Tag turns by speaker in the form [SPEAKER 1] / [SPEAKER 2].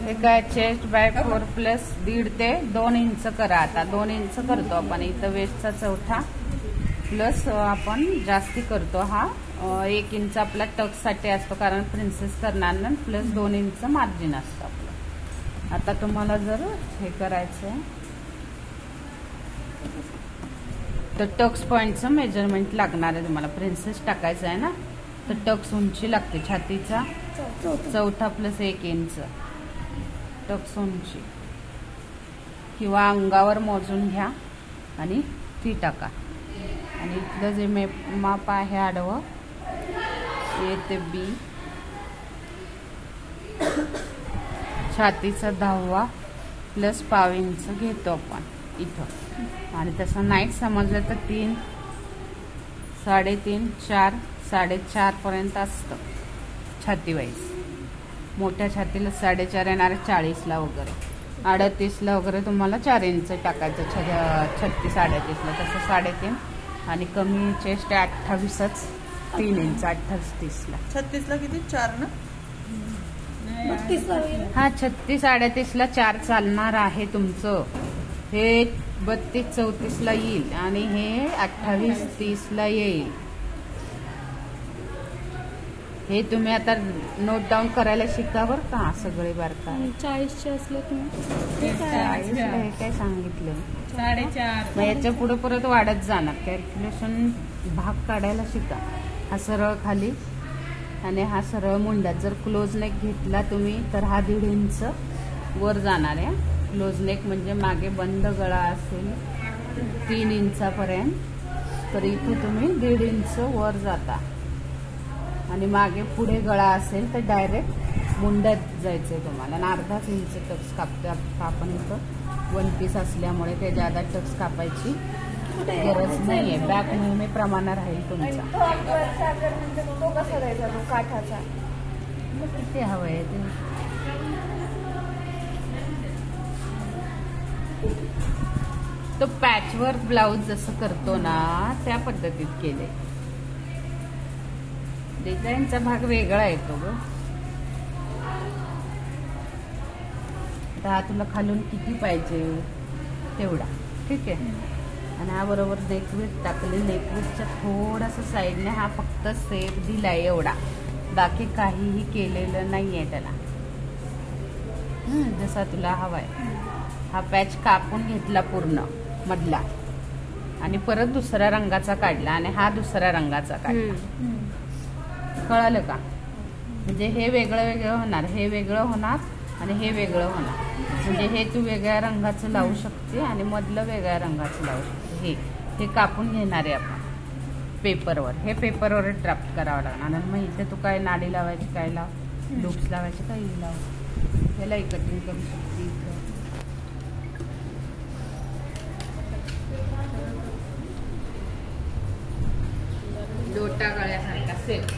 [SPEAKER 1] हे काय chest bye 4 plus 1.5 ते 2 इंच करा. आता 2 इंच करतो आपण इथं. वेस्टचा चौथा प्लस आपण जास्ती करतो. हा 1 इंच आपला टक्स साठी असतो कारण प्रिन्सेस करणार ना. प्लस 2 इंच मार्जिन असतं आपलं. आता तुम्हाला जर हे करायचंय तर टक्स पॉइंटचं मेजरमेंट लागणार आहे तुम्हाला. प्रिन्सेस टाकायचं आहे ना तर टक्स उंची लागते. छातीचा चौथा प्लस 1 इंच टक्स उंची किंवा अंगावर मोजून घ्या आणि ती टाका. आणि इथलं जे माप आहे आडवं A ते B, छातीचा 10वा प्लस 1/2 इंच घेतो आपण इथं. आणि तसं नाही समजलं तर 3, 3.5, 4, 4.5 पर्यंत असतं छाती वाईज. मोठ्या छातीला 4.5 येणार 40ला वगैरे. 38ला वगैरे तुम्हाला 4 इंच टाकायचं. 36, 38ला तसं 3.5. आणि कमी चेस्ट 28च 3 इंच 28, 30ला.
[SPEAKER 2] 36ला किती 4 ना.
[SPEAKER 1] हा 36, 38ला 4 चालणार आहे तुमचं. हे 32, 34ला येईल आणि हे 28, 30ला येईल. हे तुम्ही आता नोट डाऊन करायला शिका बरं का सगळे बारका.
[SPEAKER 3] 40चे असले तुम्ही
[SPEAKER 1] 40ला हे काय सांगितलं
[SPEAKER 3] 4.5.
[SPEAKER 1] मग याच्या पुढे परत वाढत जाणार. कॅल्क्युलेशन भाग काढायला शिका. हा सरळ खाली आणि हा सरळ मुंड्यात. जर क्लोज नेक घेतला तुम्ही तर हा 1.5 इंच वर जाणार आहे. क्लोज नेक म्हणजे मागे बंद गळा असेल 3 इंचापर्यंत तर इथे तुम्ही 1.5 इंच वर जाता. आणि मागे पुढे गळा असेल तर डायरेक्ट मुंड्यात जायचंय तुम्हाला. आणि 1/2 इंच टक्स कापतो आपण इथं. 1 पीस असल्यामुळे ते जादा टक्स कापायची गरज नाहीये. बॅक नेहमी प्रमाणे राहील तुमचा.
[SPEAKER 3] तो कसा द्यायचा तो काठाचा
[SPEAKER 1] किती हवंय ते. तो पॅचवर्क ब्लाउज जसं करतो ना त्या पद्धतीत केले. डिझाईनचा भाग वेगळा येतो ग. हा तुला खालून किती पाहिजे तेवढा. ठीक आहे. आणि हा बरोबर नेकविथ टाकले. नेकविथच्या थोडासा साईडने हा फक्त सेप दिलाय एवढा. बाकी काहीही केलेलं नाहीये त्याला. जसा तुला हवाय. हा पॅच कापून घेतला पूर्ण मधला आणि परत दुसऱ्या रंगाचा काढला आणि हा दुसऱ्या रंगाचा काढला. कळालं का. म्हणजे हे वेगळं वेगळं होणार, हे वेगळं होणार आणि हे वेगळं होणार. म्हणजे हे तू वेगळ्या रंगाचं लावू शकते आणि मधलं वेगळ्या रंगाचं लावू शकते. हे कापून घेणार आहे आपण पेपरवर. हे पेपरवर ड्राफ्ट करावं लागणार. आणि मग इथे तू काय नाडी लावायची, काय लाव, लूप्स लावायचे, काही लाव. यालाही कटिंग करू शकते. लोटा गळ्यासारखा सेट.